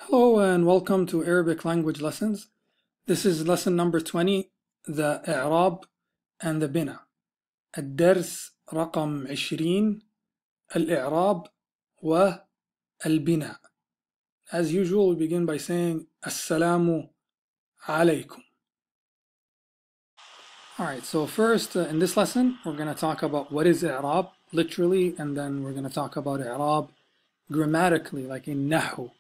Hello and welcome to Arabic language lessons. This is lesson number 20, the إعراب and the Bena. الدرس رقم 20 الإعراب والبناء. As usual, we begin by saying Assalamu alaikum. Alright, so first in this lesson, we're going to talk about what is إعراب literally, and then we're going to talk about إعراب grammatically, like in Nahu,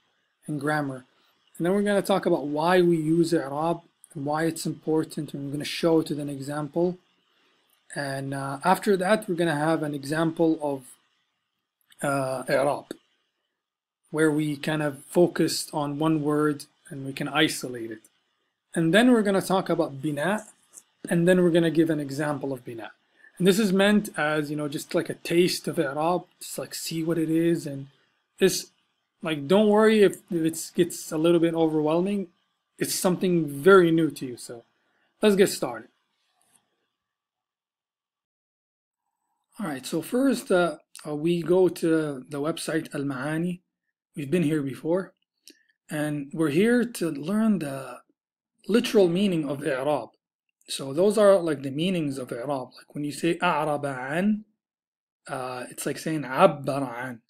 in grammar. And then we're going to talk about why we use Arab and why it's important, and we're going to show it with an example. And after that, we're going to have an example of Arab, where we kind of focused on one word and we can isolate it. And then we're going to talk about Bina, and then we're going to give an example of Bina. And this is meant as, just like a taste of Arab, just like see what it is. And this, like, don't worry if it gets a little bit overwhelming. It's something very new to you. So let's get started. All right, so first we go to the website Al-Maani. We've been here before, and we're here to learn the literal meaning of I'rab. So those are like the meanings of I'rab. Like when you say A'raba an, it's like saying Abbara an.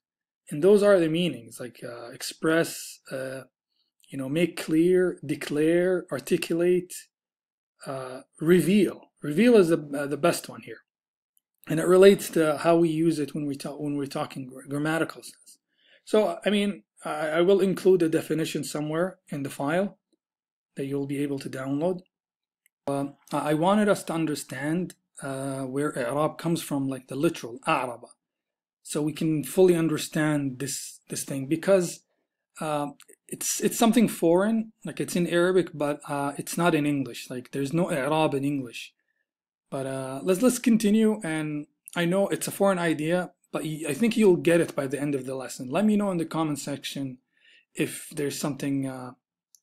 And those are the meanings, like express, make clear, declare, articulate, reveal. Reveal is the best one here, and it relates to how we use it when we're talking grammatical sense. So, I will include a definition somewhere in the file that you'll be able to download. I wanted us to understand where I'rab comes from, like the literal A'raba, so we can fully understand this thing, because it's something foreign. Like it's in Arabic, but it's not in English. Like there's no I'rab in English. But let's continue. And I know it's a foreign idea, but I think you'll get it by the end of the lesson. Let me know in the comment section if there's something,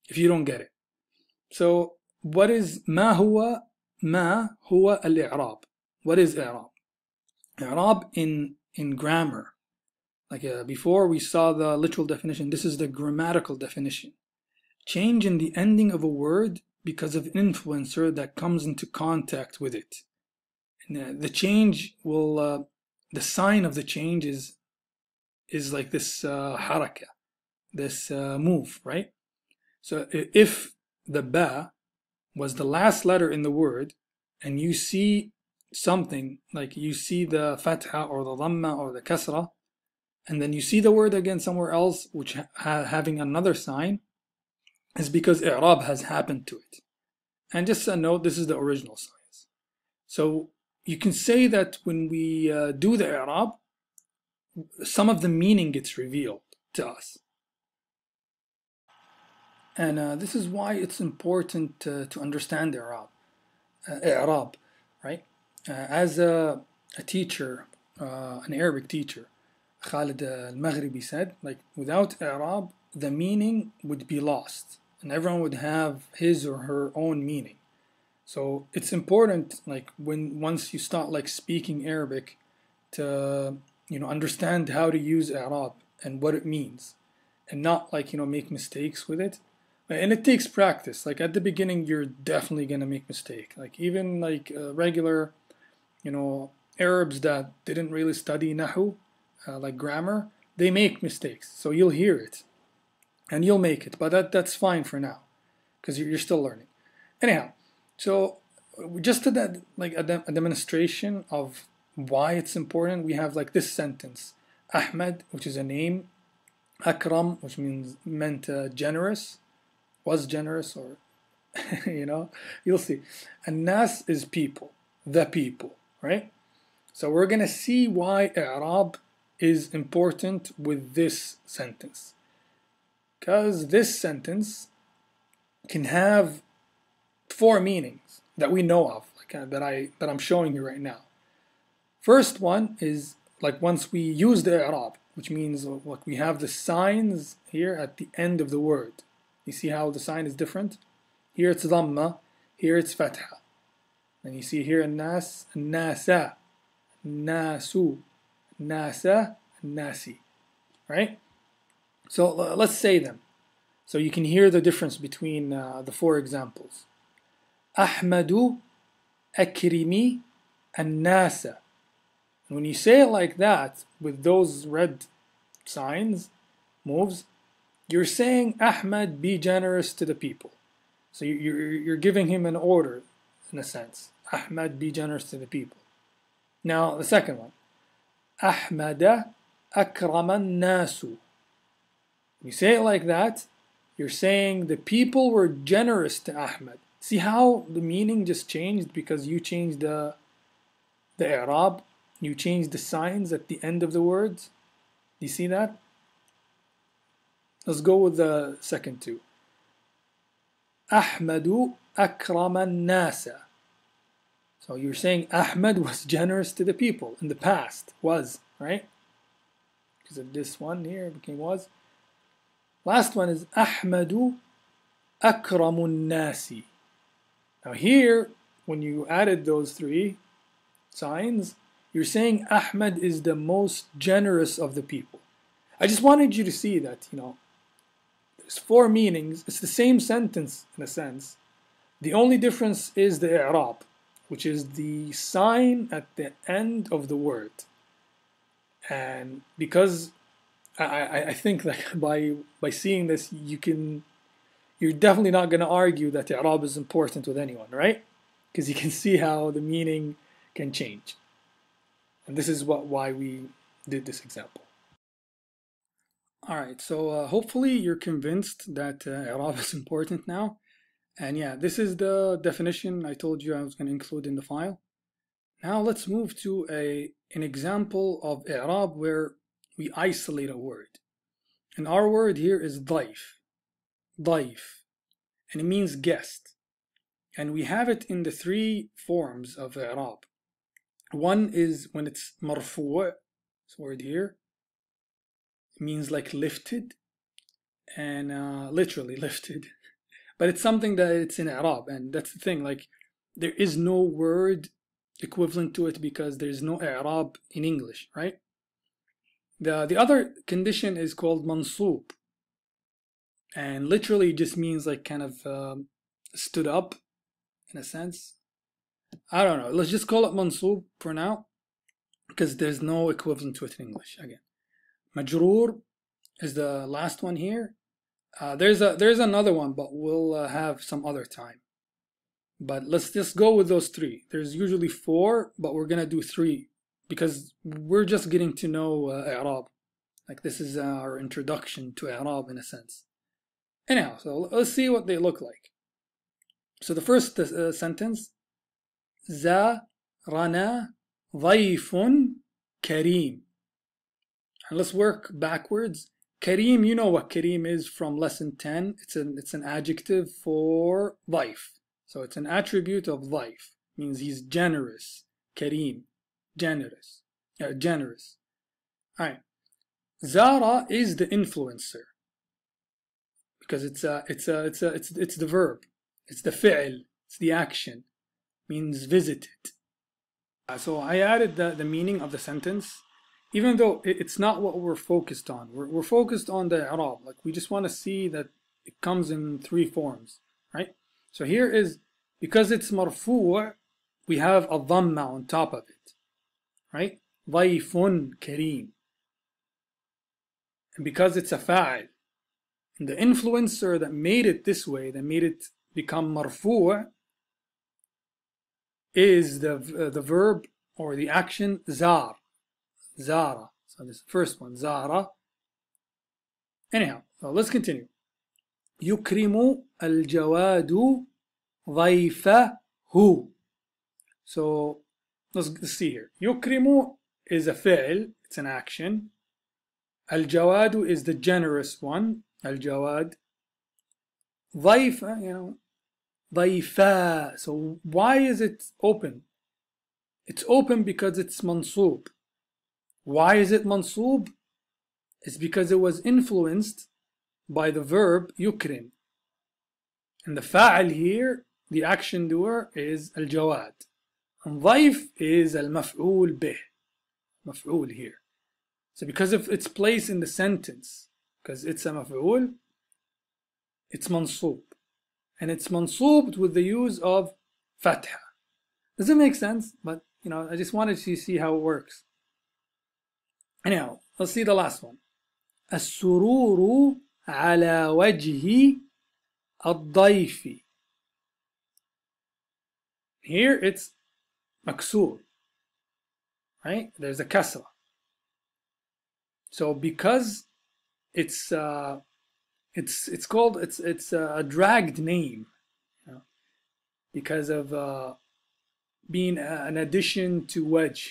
if you don't get it. So what is ما هو الإعراب? What is إعراب? إعراب in grammar, like before we saw the literal definition, this is the grammatical definition. Change in the ending of a word because of an influencer that comes into contact with it. And the change will, the sign of the change is like this haraka, this move, right? So if the ba was the last letter in the word, and you see something, like you see the fatha or the dhamma or the kasra, and then you see the word again somewhere else which having another sign, is because i'rab has happened to it. And just a note, this is the original signs. So you can say that when we do the i'rab, some of the meaning gets revealed to us. And this is why it's important to understand i'rab, right? As a teacher, an Arabic teacher, Khalid al-Maghribi said, like without i'rab, the meaning would be lost, and everyone would have his or her own meaning. So it's important, like once you start like speaking Arabic, to understand how to use i'rab and what it means, and not like make mistakes with it. And it takes practice. Like at the beginning, you're definitely gonna make mistake. Like even like regular Arabs that didn't really study Nahu, like grammar, they make mistakes. So you'll hear it and you'll make it, but that's fine for now, because you're still learning. Anyhow, so just to that, like a demonstration of why it's important, we have like this sentence: Ahmed, which is a name; Akram, which meant generous, was generous, or you'll see. And Nas is people, the people, right? So we're gonna see why i'rab is important with this sentence, because this sentence can have 4 meanings that we know of, like that I'm showing you right now. First one is like once we use the i'rab, which means like we have the signs here at the end of the word. You see how the sign is different? Here it's dhamma, here it's fatha. And you see here nas, nasa, nasu, nasa, nasi, right? So let's say them. So you can hear the difference between the four examples. أحمد أكرمي الناس. When you say it like that, with those red signs, moves, you're saying, Ahmad, be generous to the people. So you're giving him an order, in a sense. Ahmad, be generous to the people. Now, the second one. أحمد أكرم الناس. When you say it like that, you're saying the people were generous to Ahmad. See how the meaning just changed because you changed the I'rab? You changed the signs at the end of the words? Do you see that? Let's go with the second two. أحمد أكرم الناس. So you're saying Ahmad was generous to the people in the past. Was, right? Because of this one here, it became was. Last one is أحمد أكرم الناس. Now here, when you added those three signs, you're saying Ahmad is the most generous of the people. I just wanted you to see that, there's four meanings. It's the same sentence in a sense. The only difference is the I'rab, which is the sign at the end of the word. And because I think that by seeing this, you're definitely not going to argue that the I'rab is important with anyone, right? Because you can see how the meaning can change. And this is why we did this example. Alright, so hopefully you're convinced that I'rab is important now. And yeah, this is the definition I told you I was going to include in the file. Now let's move to an example of I'rab where we isolate a word. And our word here is ضيف. ضيف. And it means guest. And we have it in the three forms of I'rab. One is when it's marfu', this word here. It means like lifted, and literally lifted. But it's something that it's in Arab, and that's the thing, like there is no word equivalent to it because there's no Arab in English, right? The other condition is called mansub, and literally just means like kind of stood up in a sense. I don't know, let's just call it mansub for now because there's no equivalent to it in English. Again, majroor is the last one here. There's another one, but we'll have some other time. But let's just go with those three. There's usually four, but we're gonna do three because we're just getting to know I'rab. Like this is our introduction to I'rab in a sense. Anyhow, so let's see what they look like. So the first sentence, زارنا ضيف كريم. And let's work backwards. Kareem, you know what Kareem is from lesson 10. It's an adjective for ضيف. So it's an attribute of ضيف. Means he's generous. Kareem, generous. Generous. Alright. Zara is the influencer. Because it's the verb. It's the fi'l. It's the action. Means visited. So I added the meaning of the sentence. Even though it's not what we're focused on. We're focused on the I'rab. Like we just want to see that it comes in three forms, right? So here is, because it's marfu', we have a dhamma on top of it, right? ضيف كريم. And because it's a fa'il, and the influencer that made it this way, that made it become marfu', is the verb or the action zar. Zara. So this is the first one, Zara. Anyhow, so let's continue. يكرم الجواد ضيفه. So let's see here. يكرم is a fi'l, it's an action. الجواد is the generous one, الجواد. ضيف, ضيفا. So why is it open? It's open because it's mansub. Why is it mansub? It's because it was influenced by the verb yukrim. And the fa'al here, the action doer, is al-jawad. And ضيف is al-maf'ul bih. Maf'ul here. So because of its place in the sentence, because it's a maf'ul, it's mansoob. And it's mansoob with the use of fatha. Does it make sense? But, you know, I just wanted to see how it works. Anyhow, let's see the last one. السرور على وجه الضيف. Here it's maksur, right? There's a kasra. So because it's a dragged name, you know, because of being an addition to wajh,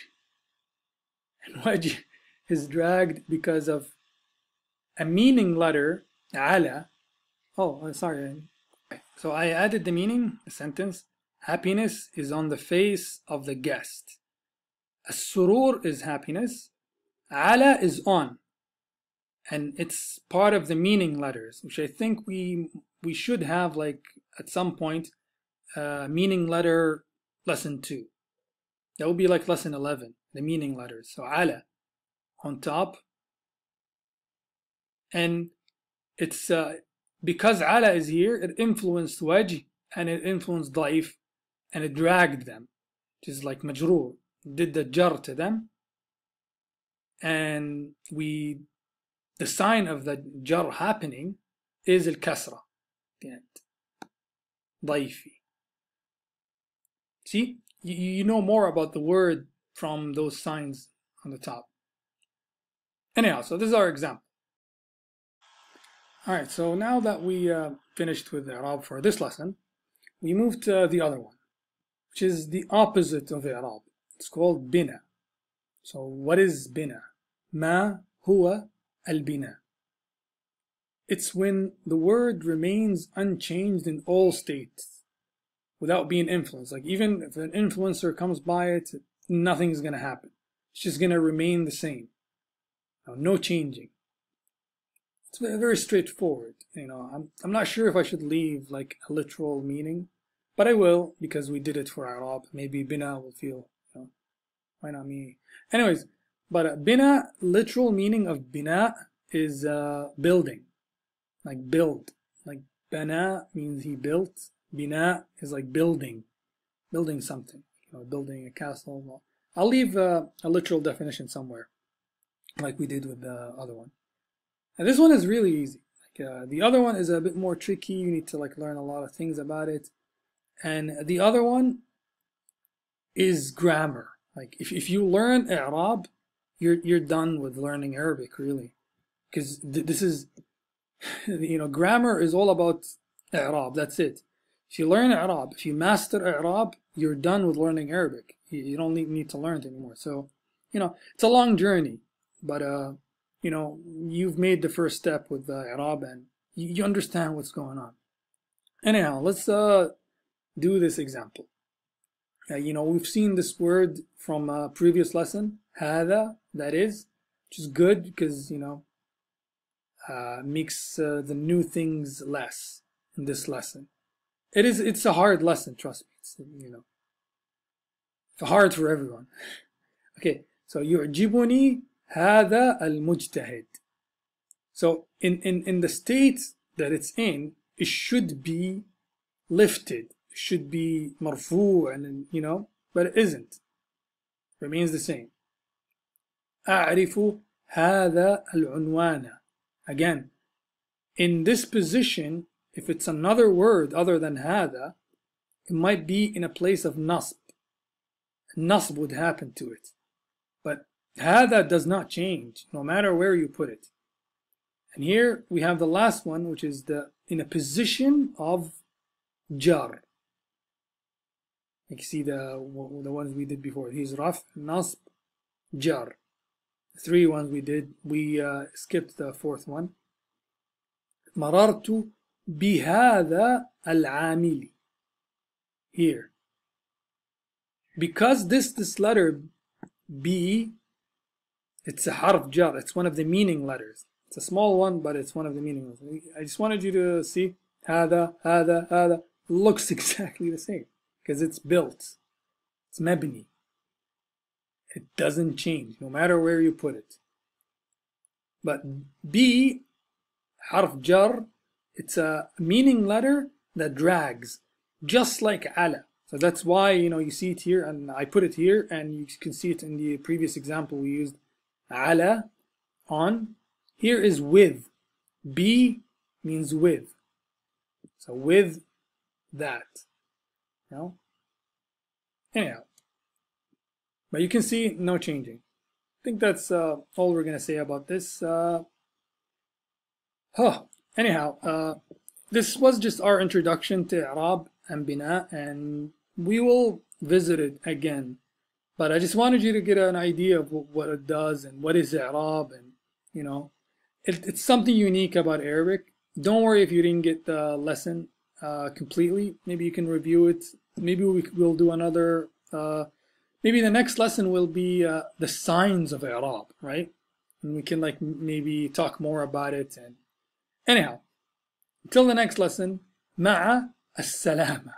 and wajh is dragged because of a meaning letter ala. Oh, sorry. So I added the meaning, a sentence. Happiness is on the face of the guest. As-surur is happiness. Ala is on. And it's part of the meaning letters, which I think we should have, like, at some point, meaning letter lesson 2. That would be like lesson 11, the meaning letters. So ala on top. And it's because ala is here, it influenced wajh and it influenced daif and it dragged them, which is like majroor, did the jar to them, and the sign of the jar happening is al-kasra, daifi. See, you know more about the word from those signs on the top. Anyhow, so this is our example. Alright, so now that we finished with Arab for this lesson, we move to the other one, which is the opposite of Arab. It's called Bena. So what is Bena? Ma huwa al-bina. It's when the word remains unchanged in all states without being influenced. Like even if an influencer comes by it, nothing's going to happen. It's just going to remain the same. No changing. It's very straightforward. You know, I'm not sure if I should leave like a literal meaning, but I will because we did it for Arab. Maybe Bina will feel, you know, why not me? Anyways, but Bina, literal meaning of Bina is building, like build. Like Bena means he built. Bina is like building something. You know, building a castle. Well, I'll leave a literal definition somewhere, like we did with the other one. And this one is really easy. Like, the other one is a bit more tricky. You need to like learn a lot of things about it. And the other one is grammar. Like if you learn I'rab, you're done with learning Arabic, really, because this is, you know, grammar is all about I'rab. That's it. If you learn I'rab, if you master I'rab, you're done with learning Arabic. You don't need to learn it anymore. So, you know, it's a long journey, but you know, you've made the first step with I'rab and you understand what's going on. Anyhow, let's do this example. You know, we've seen this word from a previous lesson, هذا, that is, which is good because, you know, makes the new things less in this lesson. It's a hard lesson, trust me. It's, you know, it's hard for everyone. Okay, so يعجبني هذا المجتهد. So in the state that it's in, it should be lifted. It should be marfu, and you know, but it isn't. It remains the same. أعرف هذا العنوان. Again, in this position, if it's another word other than هذا, it might be in a place of nasb. Nasb would happen to it. But هذا does not change, no matter where you put it. And here we have the last one, which is in a position of jar. You see the ones we did before. He's raf, nasb, jar. The 3 ones we did. We skipped the 4th one. مررت بهذا العامل. Here. Because this letter B, it's a harf jar. It's one of the meaning letters. It's a small one, but it's one of the meaning letters. I just wanted you to see هذا looks exactly the same because it's built. It's mabni. It doesn't change no matter where you put it. But B, harf jar, It's a meaning letter that drags, just like ala. So that's why, you see it here, and I put it here, and you can see it in the previous example we used ala, on. Here is with. Be means with. So with that. Anyhow. But you can see no changing. I think that's all we're going to say about this. Anyhow, this was just our introduction to Arrab and Bena, and we will visit it again. But I just wanted you to get an idea of what it does and what is Arab, and it's something unique about Arabic. Don't worry if you didn't get the lesson completely. Maybe you can review it. Maybe we'll do another. Maybe the next lesson will be the signs of I'rab, right? And we can maybe talk more about it. And anyhow, until the next lesson, ma'a as-salama.